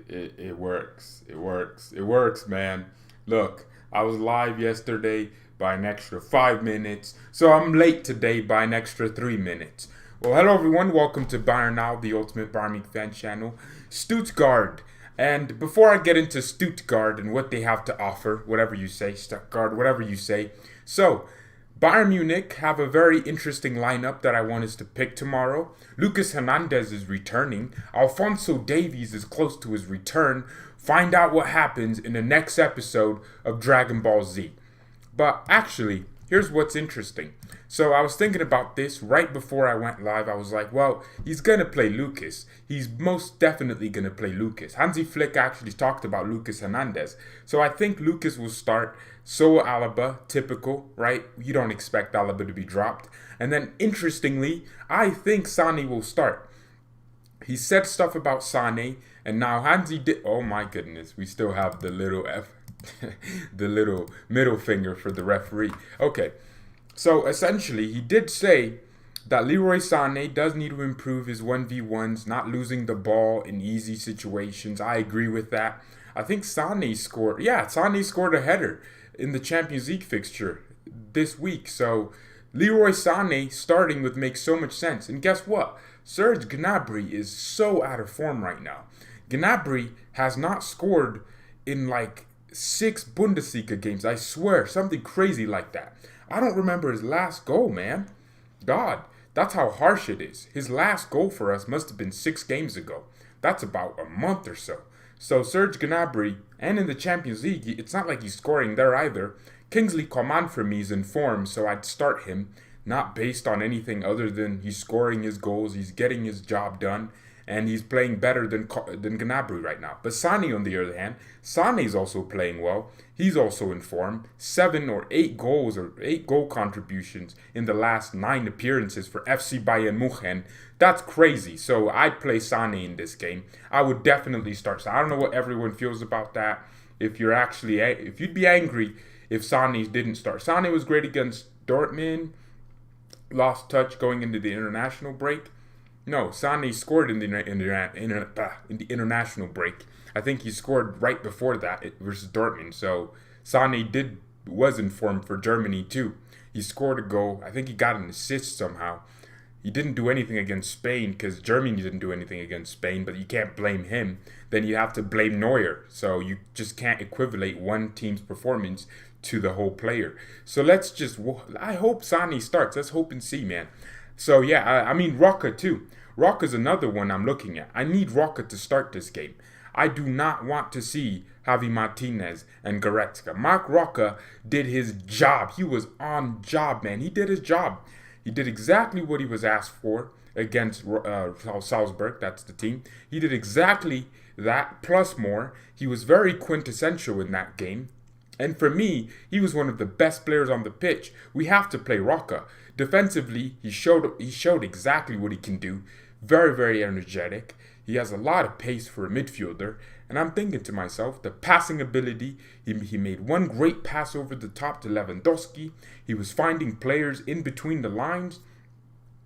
It works. It works. It works, man. Look, I was live yesterday by an extra 5 minutes, so I'm late today by an extra 3 minutes. Well, hello everyone. Welcome to BayernNow, the ultimate Bayern Munich fan channel, Stuttgart. And before I get into Stuttgart and what they have to offer, whatever you say, Stuttgart, whatever you say. So, Bayern Munich have a very interesting lineup that I want us to pick tomorrow. Lucas Hernandez is returning. Alphonso Davies is close to his return. Find out what happens in the next episode of Dragon Ball Z. But actually, here's what's interesting. So I was thinking about this right before I went live. I was like, well, he's going to play Lucas. He's most definitely going to play Lucas. Hansi Flick actually talked about Lucas Hernandez. So I think Lucas will start. So will Alaba, typical, right? You don't expect Alaba to be dropped. And then interestingly, I think Sane will start. He said stuff about Sane, and now Hansi did. Oh my goodness, we still have the little the little middle finger for the referee. Okay. So essentially, he did say that Leroy Sané does need to improve his 1v1s, not losing the ball in easy situations. I agree with that. I think Sané scored. Yeah, Sané scored a header in the Champions League fixture this week. So Leroy Sané starting would make so much sense. And guess what? Serge Gnabry is so out of form right now. Gnabry has not scored in like 6 Bundesliga games. I swear, something crazy like that. I don't remember his last goal, man. God, that's how harsh it is. His last goal for us must have been 6 games ago. That's about a month or so. So Serge Gnabry, and in the Champions League, it's not like he's scoring there either. Kingsley Coman for me is in form, so I'd start him. Not based on anything other than he's scoring his goals, he's getting his job done, and he's playing better than Gnabry right now. But Sané, on the other hand, Sané's also playing well. He's also in form. 7 or 8 goals or 8 goal contributions in the last 9 appearances for FC Bayern Munich. That's crazy. So I'd play Sané in this game. I would definitely start. So I don't know what everyone feels about that. If you'd be angry if Sané didn't start. Sané was great against Dortmund. Lost touch going into the international break. No, Sané scored in the international break. I think he scored right before that versus Dortmund. So Sané was in form for Germany too. He scored a goal. I think he got an assist somehow. He didn't do anything against Spain because Germany didn't do anything against Spain, but you can't blame him. Then you have to blame Neuer. So you just can't equivalate one team's performance to the whole player. So I hope Sané starts. Let's hope and see, man. So yeah, I mean Roca too. Roca's another one I'm looking at. I need Roca to start this game. I do not want to see Javi Martinez and Goretzka. Marc Roca did his job. He was on job, man. He did his job. He did exactly what he was asked for against Salzburg. That's the team. He did exactly that plus more. He was very quintessential in that game. And for me, he was one of the best players on the pitch. We have to play Roca. Defensively, he showed exactly what he can do. Very, very energetic. He has a lot of pace for a midfielder. And I'm thinking to myself, the passing ability, he made one great pass over the top to Lewandowski. He was finding players in between the lines.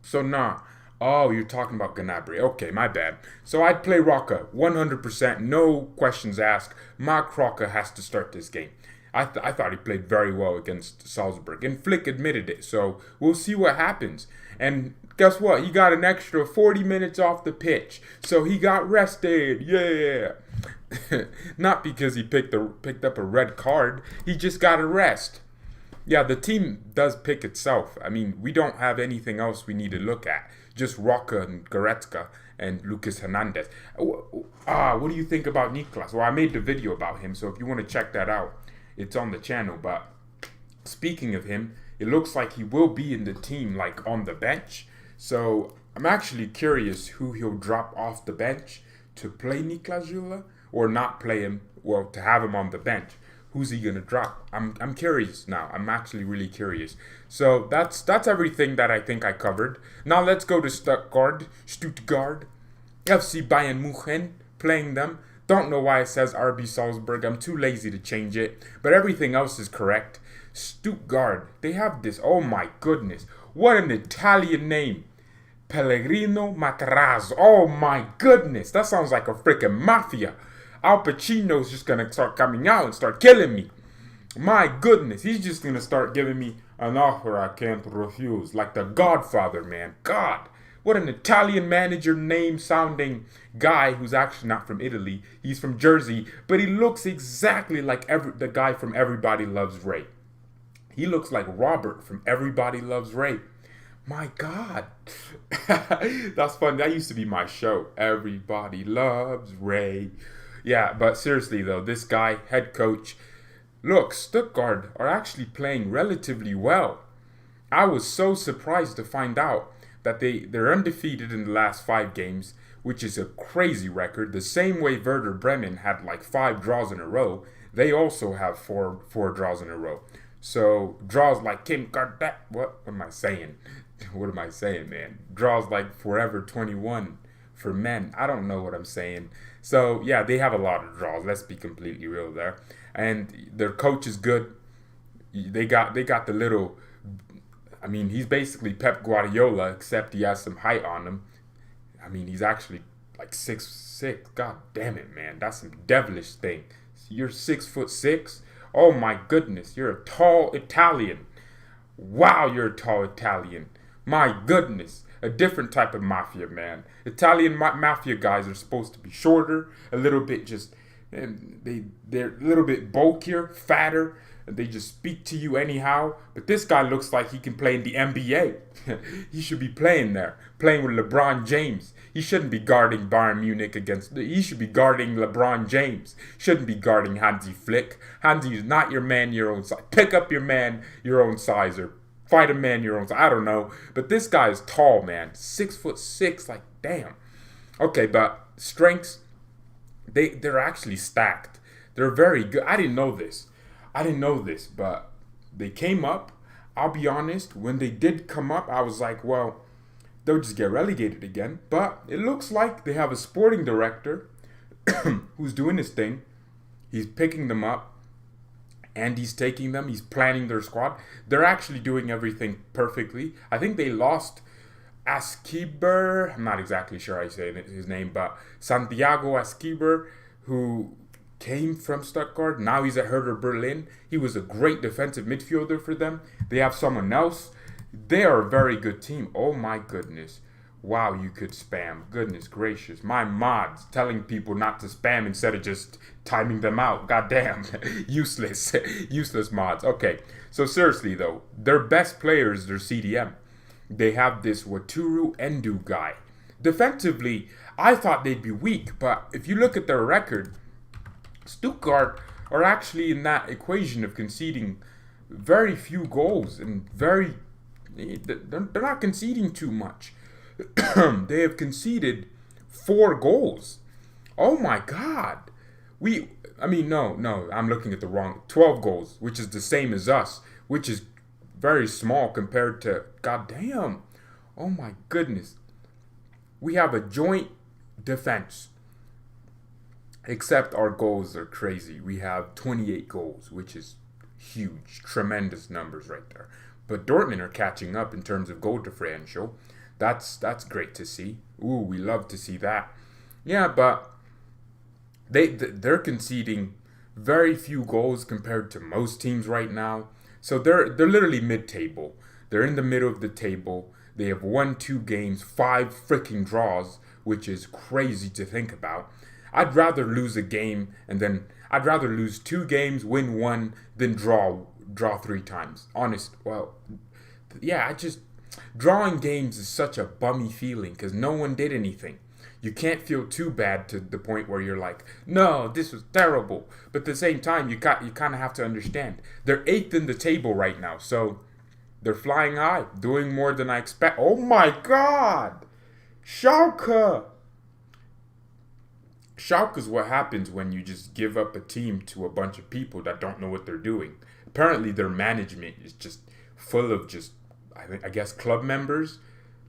So nah. Oh, you're talking about Gnabry. Okay, my bad. So I'd play Roca 100%. No questions asked. Marc Roca has to start this game. I thought he played very well against Salzburg. And Flick admitted it. So we'll see what happens. And guess what? He got an extra 40 minutes off the pitch. So he got rested. Yeah. Not because he picked up a red card. He just got a rest. Yeah, the team does pick itself. I mean, we don't have anything else we need to look at. Just Roca and Goretzka and Lucas Hernandez. What do you think about Niklas? Well, I made the video about him. So if you want to check that out, it's on the channel. But speaking of him, it looks like he will be in the team, like on the bench. So I'm actually curious who he'll drop off the bench to play Niklas Süle or not play him, well, to have him on the bench. Who's he going to drop? I'm curious now. I'm actually really curious. So that's everything that I think I covered. Now let's go to Stuttgart. FC Bayern Munich, playing them. Don't know why it says RB Salzburg. I'm too lazy to change it. But everything else is correct. Stuttgart. They have this. Oh my goodness. What an Italian name. Pellegrino Materazzo. Oh my goodness. That sounds like a freaking mafia. Al Pacino's just gonna start coming out and start killing me. My goodness, he's just gonna start giving me an offer I can't refuse. Like the Godfather, man. God, what an Italian manager name sounding guy who's actually not from Italy. He's from Jersey, but he looks exactly like the guy from Everybody Loves Ray. He looks like Robert from Everybody Loves Ray. My God. That's fun. That used to be my show. Everybody Loves Ray. Yeah, but seriously though, this guy, head coach, look, Stuttgart are actually playing relatively well. I was so surprised to find out that they're undefeated in the last 5 games, which is a crazy record. The same way Werder Bremen had like 5 draws in a row, they also have four draws in a row. So draws like Kim Kardashian. What am I saying? What am I saying, man? Draws like Forever 21 for men. I don't know what I'm saying. So yeah, they have a lot of draws. Let's be completely real there. And their coach is good. They got the little. I mean, he's basically Pep Guardiola, except he has some height on him. I mean, he's actually like 6'6". God damn it, man. That's some devilish thing. You're 6'6". Oh my goodness, you're a tall Italian. Wow, you're a tall Italian. My goodness, a different type of mafia, man. Italian mafia guys are supposed to be shorter, a little bit just, they're a little bit bulkier, fatter. They just speak to you anyhow. But this guy looks like he can play in the NBA. He should be playing there, playing with LeBron James. He shouldn't be guarding Bayern Munich he should be guarding LeBron James. Shouldn't be guarding Hansi Flick. Hansi is not your man your own size. Pick up your man your own size, or fight a man your own size. I don't know. But this guy is tall, man. 6'6", like damn. Okay, but strengths, they're actually stacked. They're very good. I didn't know this, but they came up. I'll be honest, when they did come up, I was like, well, they'll just get relegated again. But it looks like they have a sporting director who's doing his thing. He's picking them up, and he's taking them. He's planning their squad. They're actually doing everything perfectly. I think they lost Askeber. I'm not exactly sure how I say his name, but Santiago Askeber, who came from Stuttgart. Now he's at Hertha Berlin. He was a great defensive midfielder for them. They have someone else. They are a very good team. Oh my goodness. Wow, you could spam. Goodness gracious. My mods telling people not to spam instead of just timing them out. Goddamn. Useless. Useless mods. Okay. So seriously though, their best players, their CDM. They have this Waturu Endu guy. Defensively, I thought they'd be weak, but if you look at their record, Stuttgart are actually in that equation of conceding very few goals and they're not conceding too much. They have conceded 4 goals. Oh my God. No, I'm looking at the wrong, 12 goals, which is the same as us, which is very small compared to, goddamn. Oh my goodness. We have a joint defense. Except our goals are crazy. We have 28 goals, which is huge. Tremendous numbers right there. But Dortmund are catching up in terms of goal differential. That's great to see. Ooh, we love to see that. Yeah, but they're conceding very few goals compared to most teams right now. So they're literally mid-table. They're in the middle of the table. They have won 2 games, 5 freaking draws, which is crazy to think about. I'd rather lose a game I'd rather lose 2 games, win 1, than draw 3 times. Drawing games is such a bummy feeling because no one did anything. You can't feel too bad to the point where you're like, no, this was terrible. But at the same time, you kind of have to understand. They're 8th in the table right now, so they're flying high, doing more than I expect. Oh my God! Schalke! Schalke is what happens when you just give up a team to a bunch of people that don't know what they're doing. Apparently their management is just full of I guess club members.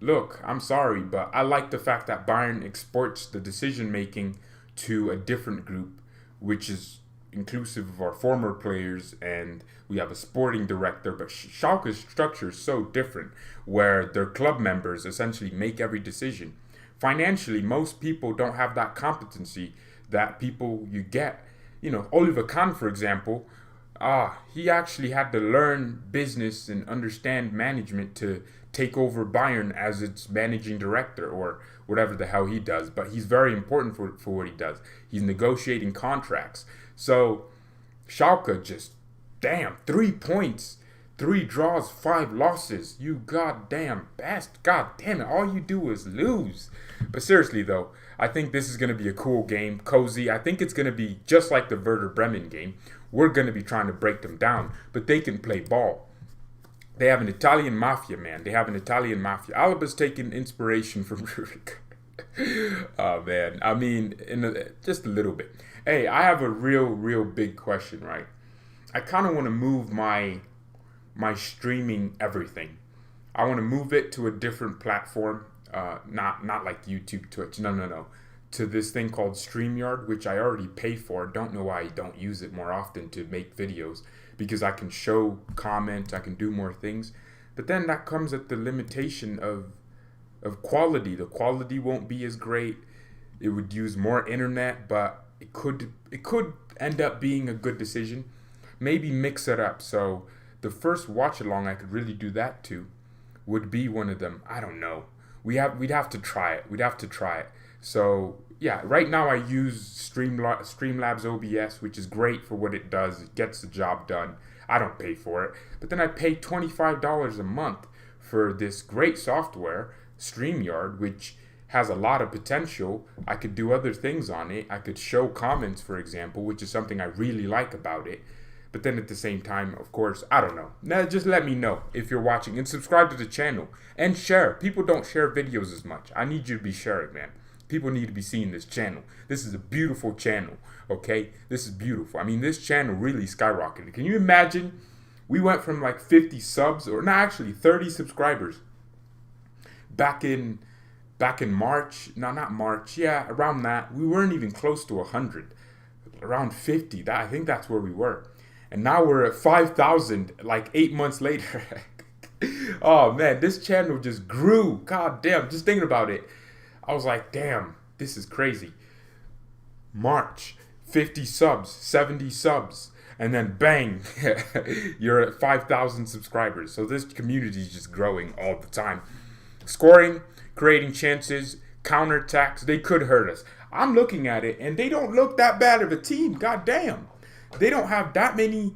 Look, I'm sorry, but I like the fact that Bayern exports the decision making to a different group, which is inclusive of our former players, and we have a sporting director. But Schalke's structure is so different, where their club members essentially make every decision. Financially, most people don't have that competency that people you get. Oliver Kahn, for example, he actually had to learn business and understand management to take over Bayern as its managing director or whatever the hell he does. But he's very important for what he does. He's negotiating contracts. So Schalke just, damn, 3 points, 3 draws, 5 losses. You goddamn best. God damn it. All you do is lose. But seriously, though, I think this is going to be a cool game, cozy. I think it's going to be just like the Werder Bremen game. We're going to be trying to break them down, but they can play ball. They have an Italian mafia, man. They have an Italian mafia. Alaba's taking inspiration from Rurik. Oh, man. I mean, just a little bit. Hey, I have a real big question, right? I kind of want to move my streaming everything. I want to move it to a different platform. Not like YouTube, Twitch. No. To this thing called StreamYard, which I already pay for. Don't know why I don't use it more often to make videos, because I can show, comment, I can do more things. But then that comes at the limitation of quality. The quality won't be as great. It would use more internet, but it could end up being a good decision. Maybe mix it up. So the first watch along I could really do that to would be one of them. I don't know. We'd have to try it. So yeah, right now I use Streamlabs OBS, which is great for what it does. It gets the job done. I don't pay for it. But then I pay $25 a month for this great software, StreamYard, which has a lot of potential. I could do other things on it. I could show comments, for example, which is something I really like about it. But then at the same time, of course, I don't know. Now, just let me know if you're watching and subscribe to the channel and share. People don't share videos as much. I need you to be sharing, man. People need to be seeing this channel. This is a beautiful channel, okay? This is beautiful. I mean, this channel really skyrocketed. Can you imagine? We went from like 50 subs, or not actually 30 subscribers back in March. No, not March. Yeah, around that. We weren't even close to 100. Around 50. I think that's where we were. And now we're at 5,000 like 8 months later. Oh, man, this channel just grew. God damn, just thinking about it. I was like, damn, this is crazy. March, 50 subs, 70 subs. And then bang, you're at 5,000 subscribers. So this community is just growing all the time. Scoring, creating chances, counterattacks, they could hurt us. I'm looking at it, and they don't look that bad of a team. God damn. They don't have that many,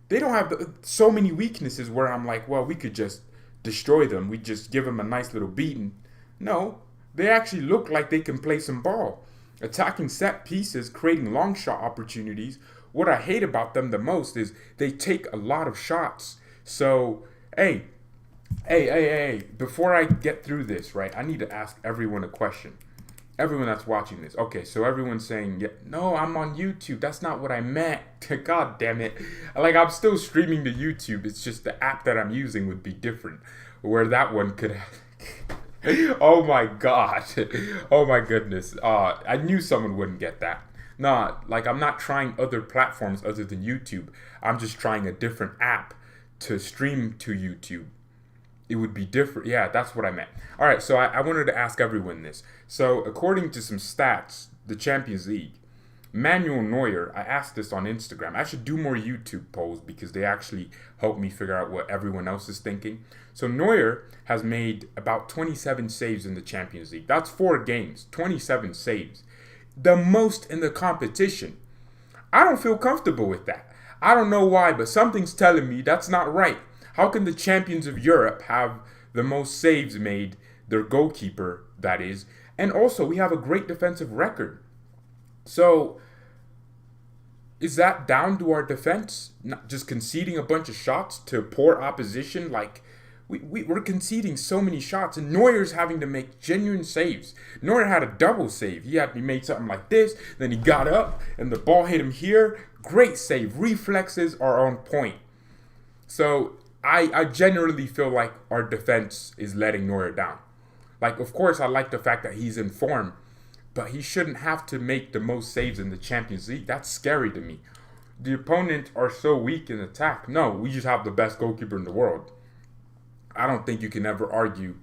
they don't have so many weaknesses where I'm like, well, we could just destroy them. We just give them a nice little beating. No, they actually look like they can play some ball. Attacking set pieces, creating long shot opportunities. What I hate about them the most is they take a lot of shots. So, hey, before I get through this, right, I need to ask everyone a question. Everyone that's watching this. Okay, so everyone's saying, yeah, no, I'm on YouTube. That's not what I meant. God damn it. Like, I'm still streaming to YouTube. It's just the app that I'm using would be different. Where that one could... Oh my God. Oh my goodness. I knew someone wouldn't get that. Nah, like, I'm not trying other platforms other than YouTube. I'm just trying a different app to stream to YouTube. It would be different. Yeah, that's what I meant. All right, so I wanted to ask everyone this. So according to some stats, the Champions League, Manuel Neuer, I asked this on Instagram. I should do more YouTube polls because they actually help me figure out what everyone else is thinking. So Neuer has made about 27 saves in the Champions League. That's 4 games, 27 saves. The most in the competition. I don't feel comfortable with that. I don't know why, but something's telling me that's not right. How can the champions of Europe have the most saves made, their goalkeeper, that is, and also we have a great defensive record? So, is that down to our defense? Not just conceding a bunch of shots to poor opposition? Like, we're conceding so many shots, and Neuer's having to make genuine saves. Neuer had a double save. He made something like this, then he got up, and the ball hit him here. Great save. Reflexes are on point. So, I generally feel like our defense is letting Neuer down. Like, of course, I like the fact that he's in form, but he shouldn't have to make the most saves in the Champions League. That's scary to me. The opponents are so weak in attack. No, we just have the best goalkeeper in the world. I don't think you can ever argue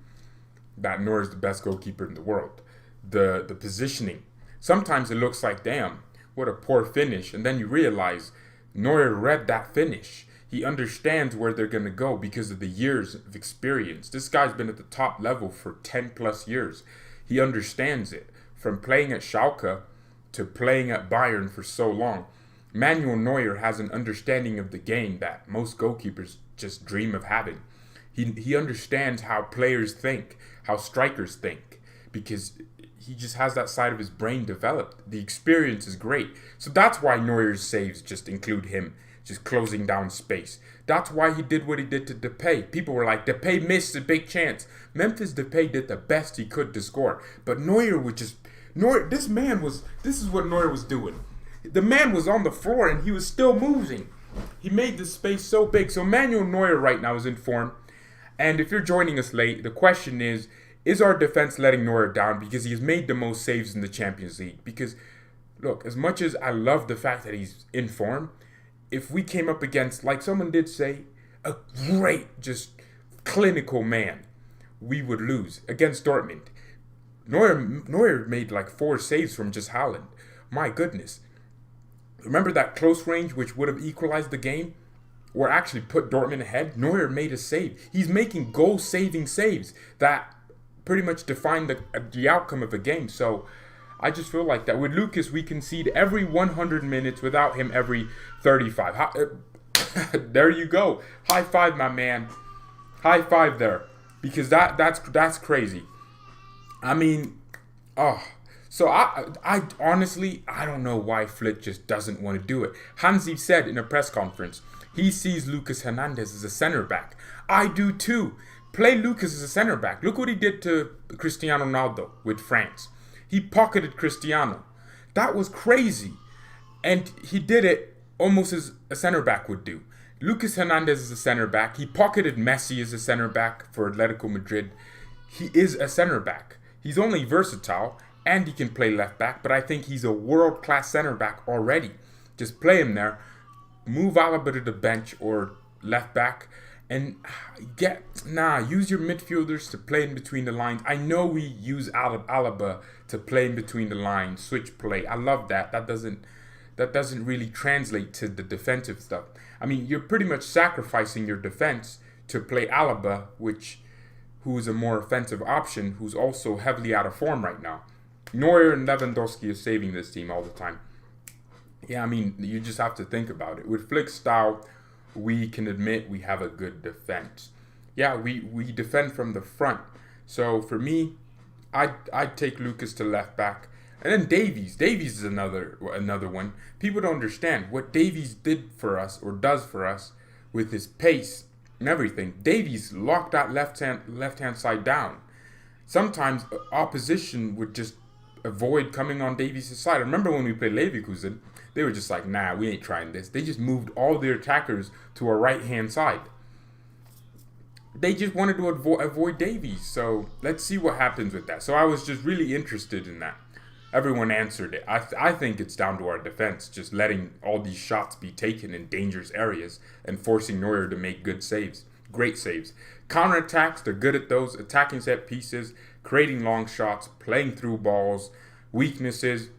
that Neuer is the best goalkeeper in the world. The positioning. Sometimes it looks like, damn, what a poor finish. And then you realize Neuer read that finish. He understands where they're going to go because of the years of experience. This guy's been at the top level for 10 plus years. He understands it. From playing at Schalke to playing at Bayern for so long, Manuel Neuer has an understanding of the game that most goalkeepers just dream of having. He understands how players think, how strikers think, because he just has that side of his brain developed. The experience is great. So that's why Neuer's saves just include him just closing down space. That's why he did what he did to Depay. People were like, Depay missed a big chance. Memphis Depay did the best he could to score. But Neuer would just... this is what Neuer was doing. The man was on the floor and he was still moving. He made the space so big. So Manuel Neuer right now is in form. And if you're joining us late, the question is our defense letting Neuer down because he has made the most saves in the Champions League? Because, look, as much as I love the fact that he's in form, if we came up against, like someone did say, a great, just clinical man, we would lose against Dortmund. Neuer made like 4 saves from just Haaland. My goodness. Remember that close range which would have equalized the game? Or actually put Dortmund ahead? Neuer made a save. He's making goal-saving saves that pretty much define the outcome of a game. So I just feel like that with Lucas, we concede every 100 minutes, without him every 35. There you go. High five, my man. High five there. Because that's crazy. I mean, so I honestly, I don't know why Flick just doesn't want to do it. Hansi said in a press conference, he sees Lucas Hernandez as a center back. I do too. Play Lucas as a center back. Look what he did to Cristiano Ronaldo with France. He pocketed Cristiano. That was crazy. And he did it almost as a center back would do. Lucas Hernandez is a center back. He pocketed Messi as a center back for Atletico Madrid. He is a center back. He's only versatile and he can play left back, but I think he's a world-class center back already. Just play him there. Move Alaba to the bench or left back and use your midfielders to play in between the lines. I know we use Alaba to play in between the lines, switch play. I love that. That doesn't really translate to the defensive stuff. I mean, you're pretty much sacrificing your defense to play Alaba, who's a more offensive option, who's also heavily out of form right now. Neuer and Lewandowski are saving this team all the time. Yeah, I mean, you just have to think about it. With Flick's style, we can admit we have a good defense. Yeah, we defend from the front. So for me, I'd take Lucas to left back. And then Davies. Davies is another one. People don't understand what Davies did for us or does for us with his pace and everything. Davies locked that left hand side down. Sometimes opposition would just avoid coming on Davies' side. I remember when we played Leverkusen, they were just like, nah, we ain't trying this. They just moved all their attackers to our right-hand side. They just wanted to avoid Davies. So let's see what happens with that. So I was just really interested in that. Everyone answered it. I think it's down to our defense, just letting all these shots be taken in dangerous areas and forcing Neuer to make good saves. Great saves. Counterattacks, they're good at those. Attacking set pieces, creating long shots, playing through balls. Weaknesses,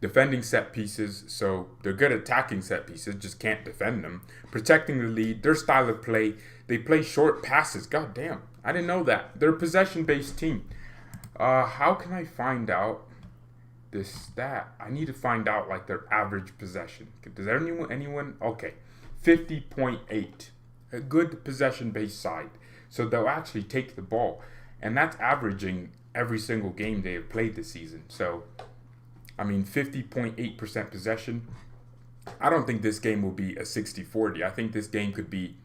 defending set pieces. So they're good at attacking set pieces, just can't defend them. Protecting the lead, their style of play. They play short passes. God damn, I didn't know that. They're a possession-based team. How can I find out this stat? I need to find out like their average possession. Does anyone? Okay, 50.8. A good possession-based side. So they'll actually take the ball. And that's averaging every single game they have played this season. So, I mean, 50.8% possession. I don't think this game will be a 60-40. I think this game could be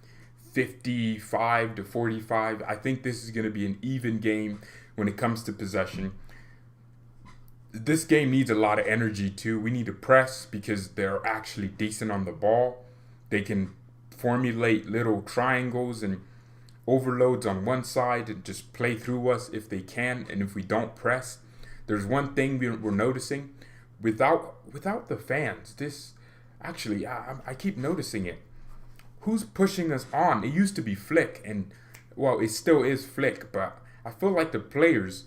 55 to 45. I think this is going to be an even game when it comes to possession. This game needs a lot of energy too. We need to press because they're actually decent on the ball. They can formulate little triangles and overloads on one side and just play through us if they can. And if we don't press, there's one thing we're noticing. Without the fans, this actually, I keep noticing it. Who's pushing us on? It used to be Flick, and well, it still is Flick, but I feel like the players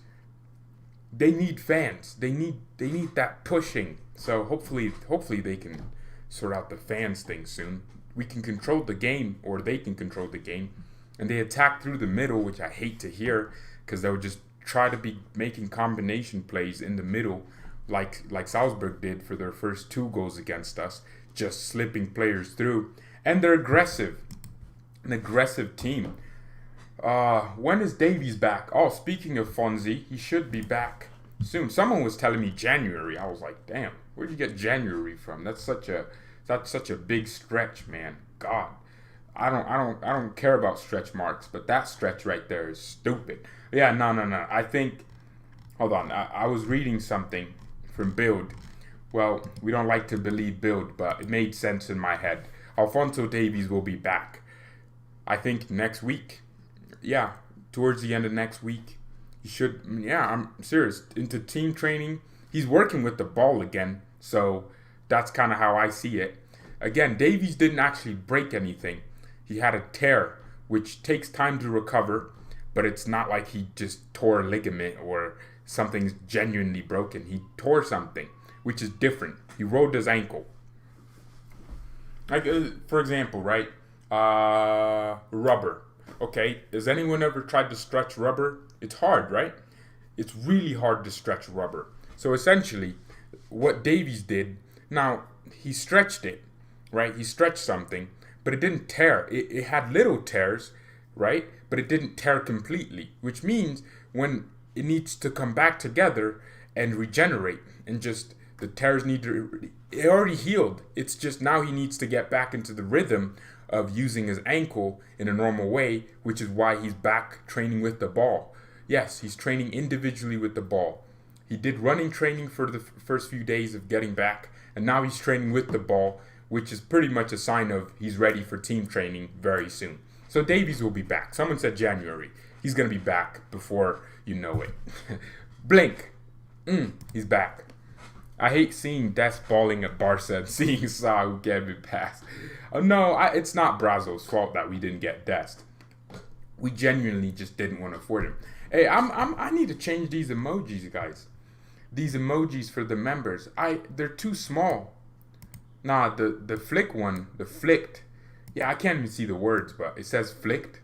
they need fans. They need that pushing. So hopefully they can sort out the fans thing soon. We can control the game, or they can control the game, and they attack through the middle, which I hate to hear, because they'll just try to be making combination plays in the middle, like Salzburg did for their first 2 goals against us, just slipping players through, and they're aggressive, an aggressive team. When is Davies back? Oh, speaking of Fonzie, he should be back soon. Someone was telling me January. I was like, damn, where'd you get January from? That's such a big stretch, man. God, I don't care about stretch marks, but that stretch right there is stupid. Yeah, no. I think, hold on. I was reading something from Bild. Well, we don't like to believe Bild, but it made sense in my head. Alphonso Davies will be back, I think, next week. Yeah, towards the end of next week. He should, yeah, I'm serious. Into team training. He's working with the ball again, so that's kind of how I see it. Again, Davies didn't actually break anything. He had a tear, which takes time to recover, but it's not like he just tore a ligament or something's genuinely broken. He tore something, which is different. He rolled his ankle. Like, for example, right? Rubber. Okay, has anyone ever tried to stretch rubber? It's hard, right? It's really hard to stretch rubber. So essentially, what Davies did, now, he stretched it, right? He stretched something, but it didn't tear. It had little tears, right? But it didn't tear completely, which means when it needs to come back together and regenerate, and just the tears need to, it already healed. It's just now he needs to get back into the rhythm of using his ankle in a normal way, which is why he's back training with the ball. Yes, he's training individually with the ball. He did running training for the first few days of getting back, and now he's training with the ball, which is pretty much a sign of he's ready for team training very soon. So Davies will be back. Someone said January. He's going to be back before you know it. Blink. He's back. I hate seeing Dest balling at Barca and seeing Sa who gave it past. No, it's not Brazo's fault that we didn't get Dest. We genuinely just didn't want to afford him. Hey, I need to change these emojis, guys. These emojis for the members. They're too small. Nah, the flick one, the flicked. Yeah, I can't even see the words, but it says flicked,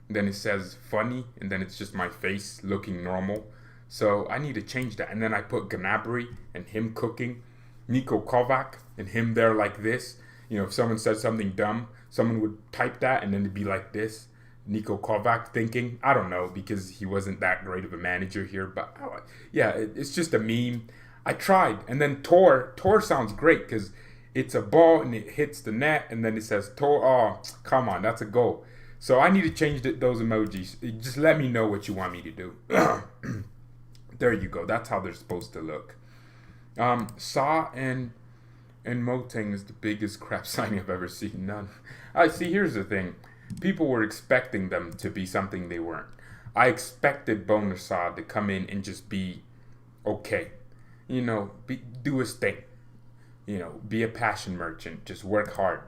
then it says funny, and then it's just my face looking normal. So I need to change that. And then I put Gnabry and him cooking, Niko Kovac and him there like this. You know, if someone said something dumb, someone would type that and then it'd be like this. Niko Kovac thinking. I don't know, because he wasn't that great of a manager here. But yeah, it's just a meme. I tried. And then Tor sounds great because it's a ball and it hits the net and then it says Tor. Oh, come on, that's a goal. So I need to change those emojis. Just let me know what you want me to do. There you go. That's how they're supposed to look. Sa and Moteng is the biggest crap signing I've ever seen. None. See, here's the thing. People were expecting them to be something they weren't. I expected Bonasad to come in and just be okay. You know, do his thing. You know, be a passion merchant. Just work hard.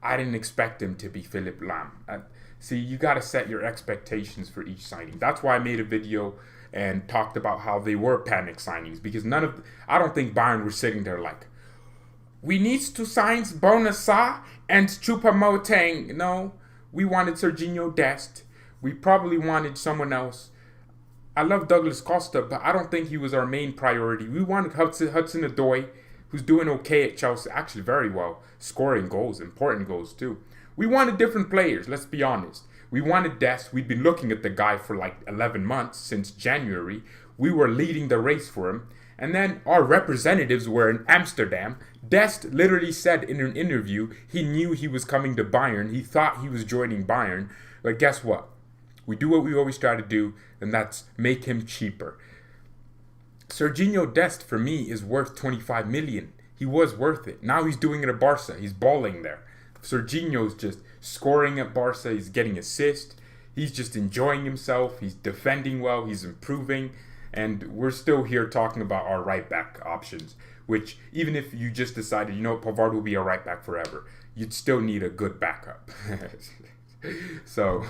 I didn't expect him to be Philipp Lahm. See, you got to set your expectations for each signing. That's why I made a video and talked about how they were panic signings, because I don't think Bayern were sitting there like, we need to sign Bonasa and Choupo-Moting. No, we wanted Serginho Dest. We probably wanted someone else. I love Douglas Costa, but I don't think he was our main priority. We wanted Hudson-Odoi, who's doing okay at Chelsea, actually very well, scoring goals, important goals too. We wanted different players, let's be honest. We wanted Dest. We'd been looking at the guy for like 11 months, since January. We were leading the race for him. And then our representatives were in Amsterdam. Dest literally said in an interview he knew he was coming to Bayern. He thought he was joining Bayern. But guess what? We do what we always try to do, and that's make him cheaper. Serginho Dest, for me, is worth 25 million. He was worth it. Now he's doing it at Barca. He's balling there. Serginho's just scoring at Barca. He's getting assists. He's just enjoying himself. He's defending well. He's improving. And we're still here talking about our right back options, which even if you just decided, you know, Pavard will be a right back forever, you'd still need a good backup. So,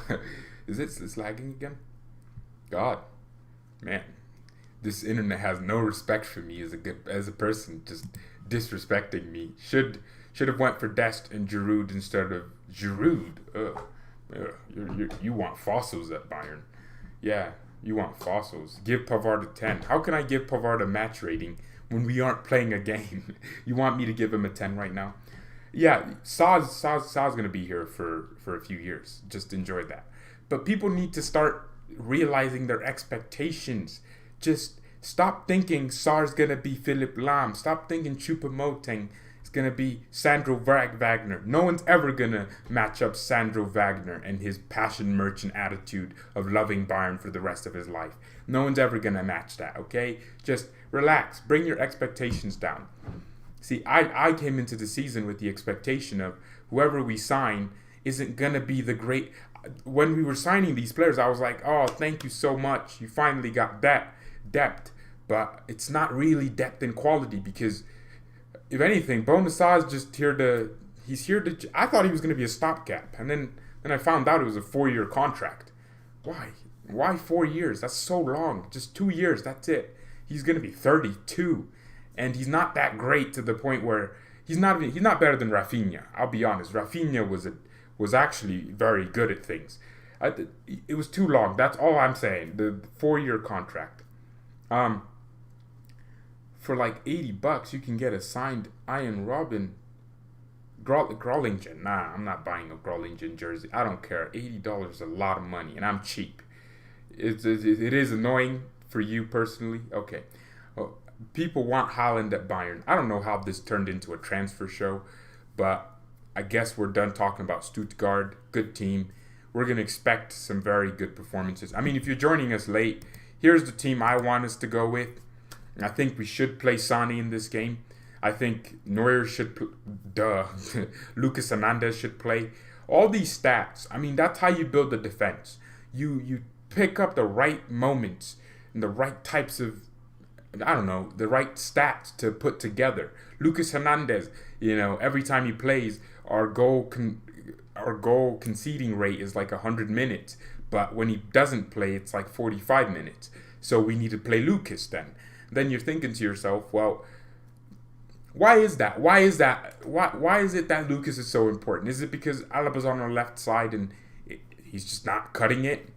is it lagging again? God, man. This internet has no respect for me as a person, just disrespecting me. Should have went for Dest and Giroud instead of Giroud. Ugh. Ugh. You want fossils at Bayern. Yeah, you want fossils. Give Pavard a 10. How can I give Pavard a match rating when we aren't playing a game? You want me to give him a 10 right now? Yeah, Saw's going to be here for a few years. Just enjoy that. But people need to start realizing their expectations. Just stop thinking Sar's going to be Philipp Lahm. Stop thinking Choupo-Moting is going to be Sandro Wagner. No one's ever going to match up Sandro Wagner and his passion merchant attitude of loving Bayern for the rest of his life. No one's ever going to match that, okay? Just relax. Bring your expectations down. See, I came into the season with the expectation of whoever we sign isn't going to be the great... When we were signing these players, I was like, oh, thank you so much. You finally got that depth. But it's not really depth and quality because, if anything, Bonasar is just here to... He's here to... I thought he was going to be a stopgap. And then I found out it was a 4-year contract. Why? Why 4 years? That's so long. Just 2 years, that's it. He's going to be 32. And he's not that great to the point where he's not better than Rafinha. I'll be honest. Rafinha was actually very good at things. It was too long. That's all I'm saying. The 4-year contract. For like $80, you can get a signed Ian Robin Groningen. Nah, I'm not buying a Groningen jersey. I don't care. $80 is a lot of money, and I'm cheap. It is annoying for you personally. Okay. Well, people want Haaland at Bayern. I don't know how this turned into a transfer show, but I guess we're done talking about Stuttgart. Good team. We're going to expect some very good performances. I mean, if you're joining us late, here's the team I want us to go with. I think we should play Sane in this game. I think Neuer should... Lucas Hernandez should play. All these stats, I mean, that's how you build the defense. You pick up the right moments and the right types of... I don't know, the right stats to put together. Lucas Hernandez, every time he plays, our goal conceding rate is like 100 minutes. But when he doesn't play, it's like 45 minutes. So we need to play Lucas then. Then you're thinking to yourself, well, why is that? Why is it that Lucas is so important? Is it because Alaba's on our left side and he's just not cutting it?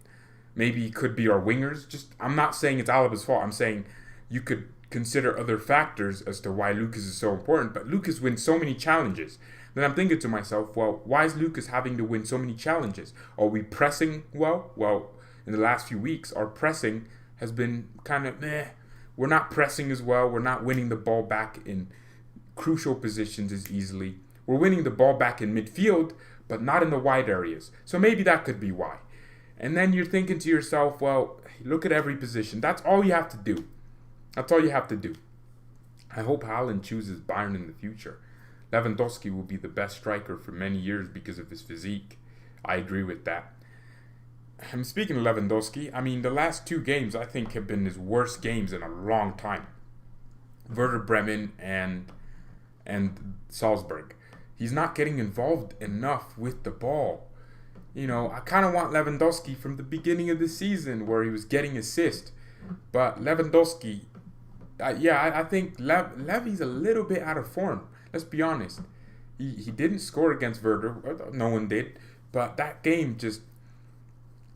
Maybe he could be our wingers. I'm not saying it's Alaba's fault. I'm saying you could consider other factors as to why Lucas is so important, but Lucas wins so many challenges. Then I'm thinking to myself, well, why is Lucas having to win so many challenges? Are we pressing well? Well, in the last few weeks, our pressing has been kind of meh. We're not pressing as well. We're not winning the ball back in crucial positions as easily. We're winning the ball back in midfield, but not in the wide areas. So maybe that could be why. And then you're thinking to yourself, well, look at every position. That's all you have to do. That's all you have to do. I hope Haaland chooses Bayern in the future. Lewandowski will be the best striker for many years because of his physique. I agree with that. I'm speaking of Lewandowski. I mean, the last 2 games I think have been his worst games in a long time. Werder Bremen and Salzburg. He's not getting involved enough with the ball. I kind of want Lewandowski from the beginning of the season where he was getting assists. But Lewandowski... I think Levy's a little bit out of form. Let's be honest. He didn't score against Werder. No one did. But that game just...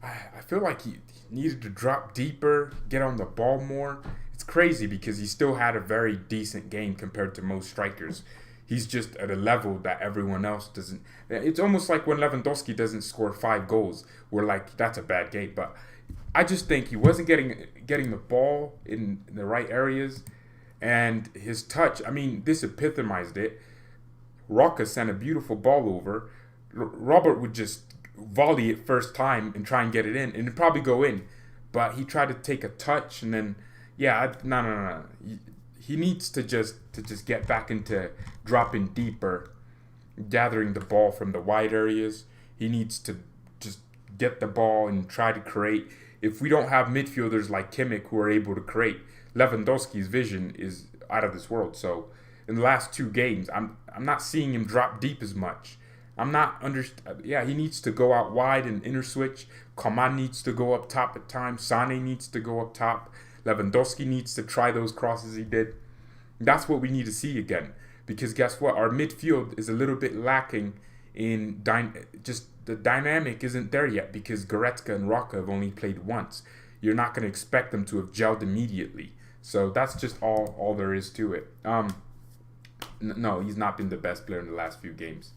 I feel like he needed to drop deeper, get on the ball more. It's crazy because he still had a very decent game compared to most strikers. He's just at a level that everyone else doesn't... It's almost like when Lewandowski doesn't score 5 goals. We're like, that's a bad game. But I just think he wasn't getting the ball in the right areas. And his touch, I mean, this epitomized it. Roca sent a beautiful ball over. Robert would just volley it first time and try and get it in. And it'd probably go in. But he tried to take a touch and then... No. He needs to just get back into dropping deeper, gathering the ball from the wide areas. He needs to just get the ball and try to create. If we don't have midfielders like Kimmich who are able to create, Lewandowski's vision is out of this world. So in the last 2 games, I'm not seeing him drop deep as much. He needs to go out wide and inner switch. Coman needs to go up top at times. Sane needs to go up top. Lewandowski needs to try those crosses he did. That's what we need to see again. Because guess what? Our midfield is a little bit lacking in just the dynamic isn't there yet because Goretzka and Roca have only played once. You're not going to expect them to have gelled immediately. So that's just all there is to it. No, he's not been the best player in the last few games.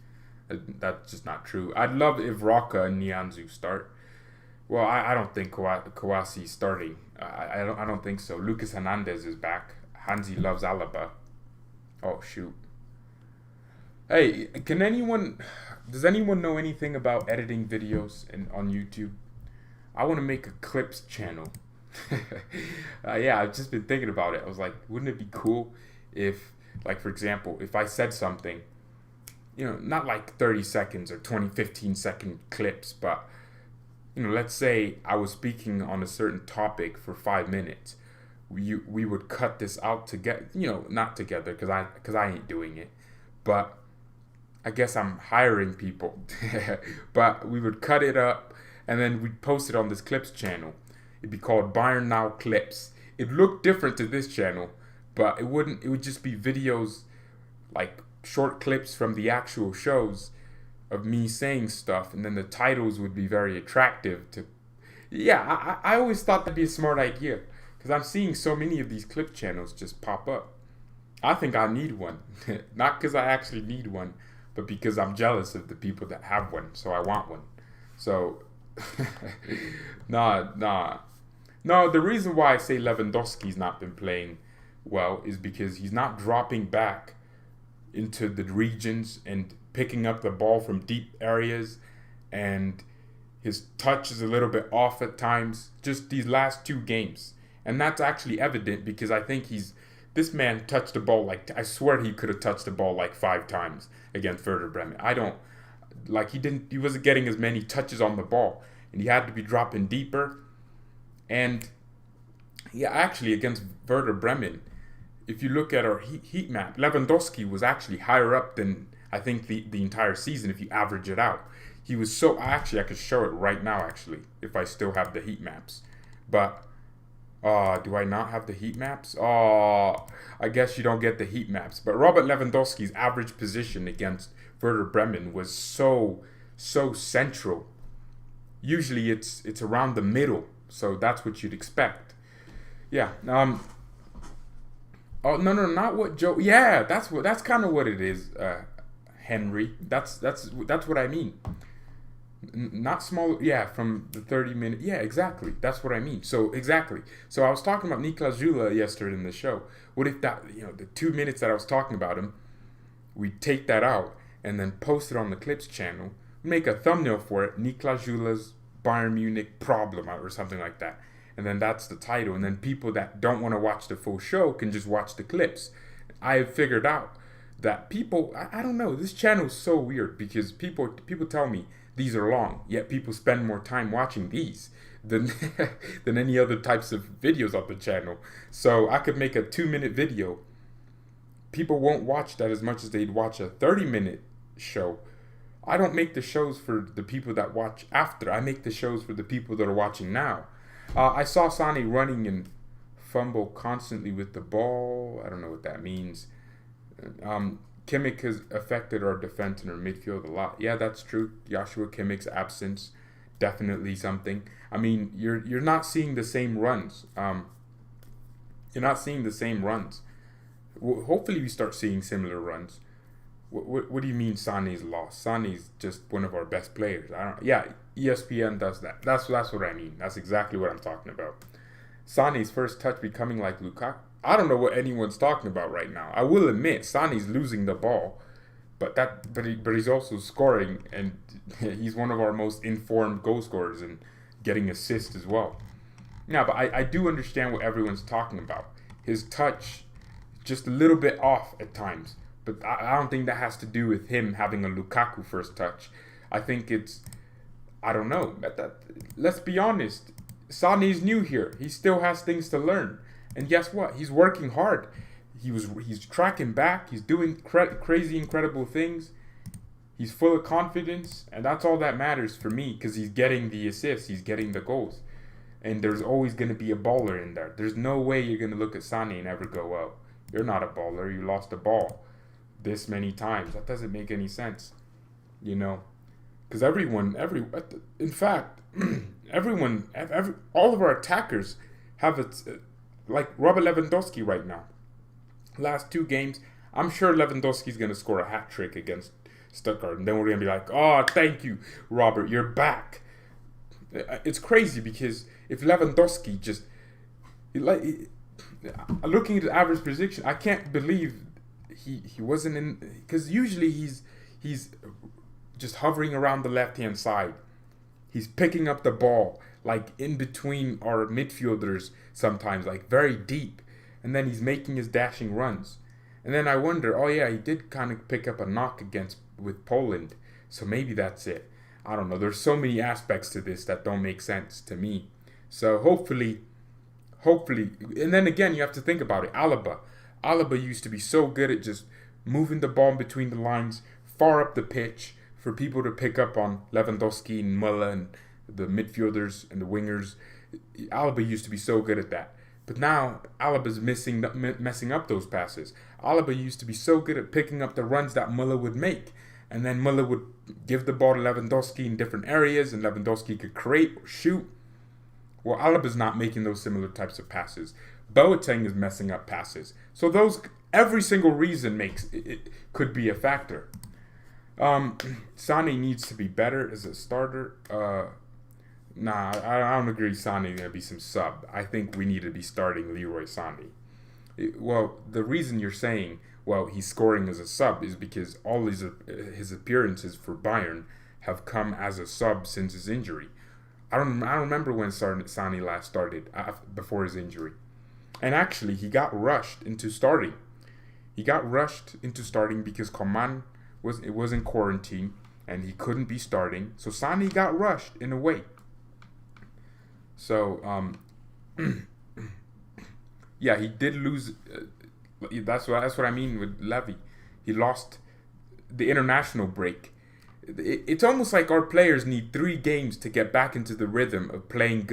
That's just not true. I'd love if Roca and Nianzou start. Well, I don't think Kouassi's starting. I don't think so. Lucas Hernandez is back. Hansi loves Alaba. Oh, shoot. Hey, does anyone know anything about editing videos on YouTube? I want to make a clips channel. Yeah, I've just been thinking about it. I was like, wouldn't it be cool if, like, for example, if I said something, not like 30 seconds or 15-second clips, but, let's say I was speaking on a certain topic for 5 minutes. We would cut this out together, not together because I ain't doing it, but I guess I'm hiring people. But we would cut it up and then we'd post it on this clips channel. It'd be called BayernNow Clips. It'd look different to this channel, but it wouldn't. It would just be videos, like short clips from the actual shows of me saying stuff, and then the titles would be very attractive to. Yeah, I always thought that'd be a smart idea because I'm seeing so many of these clip channels just pop up. I think I need one, not because I actually need one, but because I'm jealous of the people that have one, so I want one. So, nah. No, the reason why I say Lewandowski's not been playing well is because he's not dropping back into the regions and picking up the ball from deep areas, and his touch is a little bit off at times, just these last 2 games. And that's actually evident because I think this man touched the ball I swear he could have touched the ball like 5 times against Werder Bremen. He wasn't getting as many touches on the ball, and he had to be dropping deeper. And yeah, actually against Werder Bremen, if you look at our heat map, Lewandowski was actually higher up than I think the entire season if you average it out. He was I could show it right now actually if I still have the heat maps. But do I not have the heat maps? I guess you don't get the heat maps. But Robert Lewandowski's average position against Werder Bremen was so central. Usually it's around the middle, so that's what you'd expect. Yeah. Oh no, not what Joe. Yeah, that's kind of what it is, Henry. That's what I mean. Not small. Yeah, from the 30-minute. Yeah, exactly. That's what I mean. So exactly. So I was talking about Niklas Zula yesterday in the show. What if that the 2 minutes that I was talking about him, we take that out and then post it on the clips channel, make a thumbnail for it, Niklas Zula's Bayern Munich problem or something like that. And then that's the title. And then people that don't want to watch the full show can just watch the clips. I have figured out that people, I don't know, this channel is so weird because people tell me these are long, yet people spend more time watching these than than any other types of videos on the channel. So I could make a 2-minute video. People won't watch that as much as they'd watch a 30-minute show. I don't make the shows for the people that watch after. I make the shows for the people that are watching now. I saw Sane running and fumble constantly with the ball. I don't know what that means. Kimmich has affected our defense and our midfield a lot. Yeah, that's true. Joshua Kimmich's absence, definitely something. I mean, you're not seeing the same runs. You're not seeing the same runs. Hopefully we start seeing similar runs. What do you mean Sane's lost? Sane's just one of our best players. ESPN does that. That's what I mean. That's exactly what I'm talking about. Sane's first touch becoming like Lukaku. I don't know what anyone's talking about right now. I will admit Sane's losing the ball, but he's also scoring, and he's one of our most informed goal scorers and getting assists as well. Yeah, but I do understand what everyone's talking about. His touch just a little bit off at times. But I don't think that has to do with him having a Lukaku first touch. I think I don't know. Let's be honest. Sane's new here. He still has things to learn. And guess what? He's working hard. He's tracking back. He's doing crazy, incredible things. He's full of confidence. And that's all that matters for me because he's getting the assists. He's getting the goals. And there's always going to be a baller in there. There's no way you're going to look at Sané and ever go, well, you're not a baller. You lost the ball this many times. That doesn't make any sense, you know. Because in fact, all of our attackers have like Robert Lewandowski right now. Last 2 games, I'm sure Lewandowski's going to score a hat trick against Stuttgart. And then we're going to be like, oh, thank you, Robert, you're back. It's crazy because if Lewandowski just, looking at the average prediction, I can't believe he wasn't in, because usually he's just hovering around the left-hand side. He's picking up the ball, like in between our midfielders sometimes, like very deep. And then he's making his dashing runs. And then I wonder, oh yeah, he did kind of pick up a knock with Poland. So maybe that's it. I don't know. There's so many aspects to this that don't make sense to me. So hopefully, and then again, you have to think about it. Alaba used to be so good at just moving the ball between the lines, far up the pitch, for people to pick up on Lewandowski and Müller and the midfielders and the wingers. Alaba used to be so good at that. But now Alaba's messing up those passes. Alaba used to be so good at picking up the runs that Müller would make. And then Müller would give the ball to Lewandowski in different areas, and Lewandowski could create or shoot. Well, Alaba's not making those similar types of passes. Boateng is messing up passes. So every single reason it could be a factor. Sané needs to be better as a starter. Nah, I don't agree Sané going to be some sub. I think we need to be starting Leroy Sané. Well, the reason you're saying, well, he's scoring as a sub is because all his appearances for Bayern have come as a sub since his injury. I don't remember when Sané last started before his injury. And actually, he got rushed into starting. Because Coman was in quarantine and he couldn't be starting. So Sané got rushed in a way. So, yeah, he did lose. That's what I mean with Levy. He lost the international break. It's almost like our players need 3 games to get back into the rhythm of playing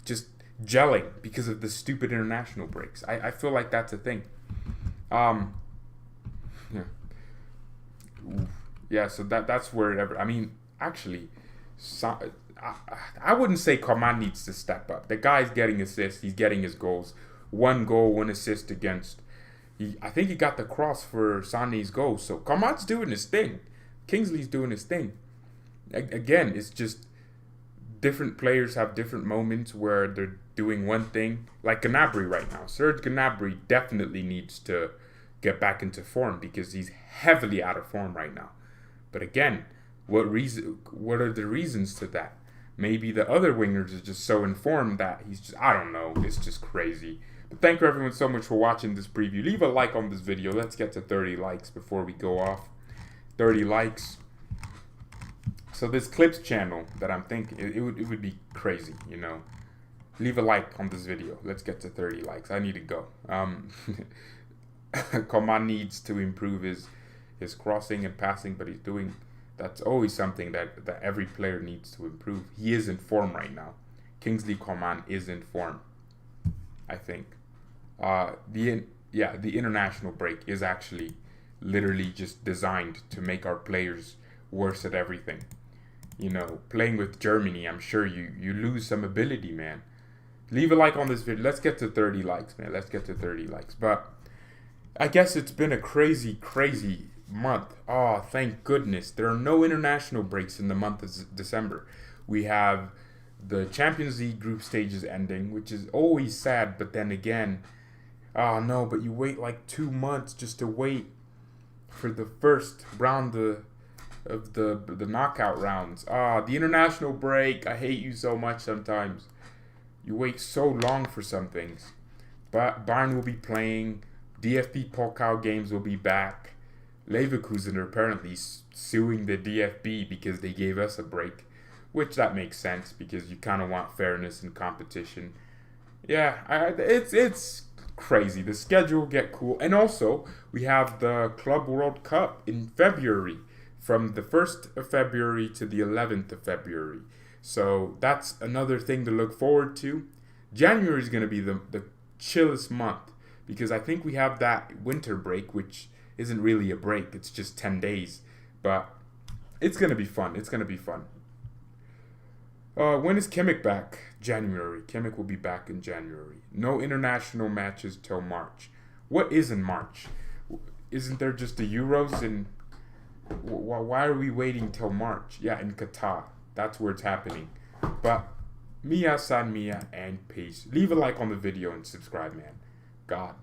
just gelling because of the stupid international breaks. I feel like that's a thing. Yeah. So that's where I mean, actually, I wouldn't say Coman needs to step up. The guy's getting assists. He's getting his goals. 1 goal, 1 assist against. I think he got the cross for Sané's goal. So Coman's doing his thing. Kingsley's doing his thing. Again, it's just different players have different moments where they're doing one thing. Like Gnabry right now. Serge Gnabry definitely needs to get back into form because he's heavily out of form right now. But again, what are the reasons to that? Maybe the other wingers are just so informed that he's just, I don't know, it's just crazy. But thank you everyone so much for watching this preview. Leave a like on this video. Let's get to 30 likes before we go off. 30 likes. So this clips channel that I'm thinking, it would be crazy, you know. Leave a like on this video. Let's get to 30 likes. I need to go. Coman needs to improve his crossing and passing, but that's always something that every player needs to improve. He is in form right now. Kingsley Coman is in form, I think. The international break is actually literally just designed to make our players worse at everything. You know, playing with Germany, I'm sure you lose some ability, man. Leave a like on this video. Let's get to 30 likes, man. Let's get to 30 likes. But I guess it's been a crazy, crazy month. Oh, thank goodness. There are no international breaks in the month of December. We have the Champions League group stages ending, which is always sad, but then again, oh no, but you wait like 2 months just to wait for the first round of the knockout rounds. The international break, I hate you so much sometimes. You wait so long for some things. But Bayern will be playing, DFB Pokal games will be back. Leverkusen are apparently suing the DFB because they gave us a break, which that makes sense because you kind of want fairness in competition. Yeah, it's crazy. The schedule will get cool. And also, we have the Club World Cup in February, from the 1st of February to the 11th of February. So that's another thing to look forward to. January is going to be the chillest month because I think we have that winter break, which isn't really a break. It's just 10 days. But it's going to be fun. It's going to be fun. When is Kimmich back? January. Kimmich will be back in January. No international matches till March. What is in March? Isn't there just the Euros? And why are we waiting till March? Yeah, in Qatar. That's where it's happening. But Mia san Mia and peace. Leave a like on the video and subscribe, man. God.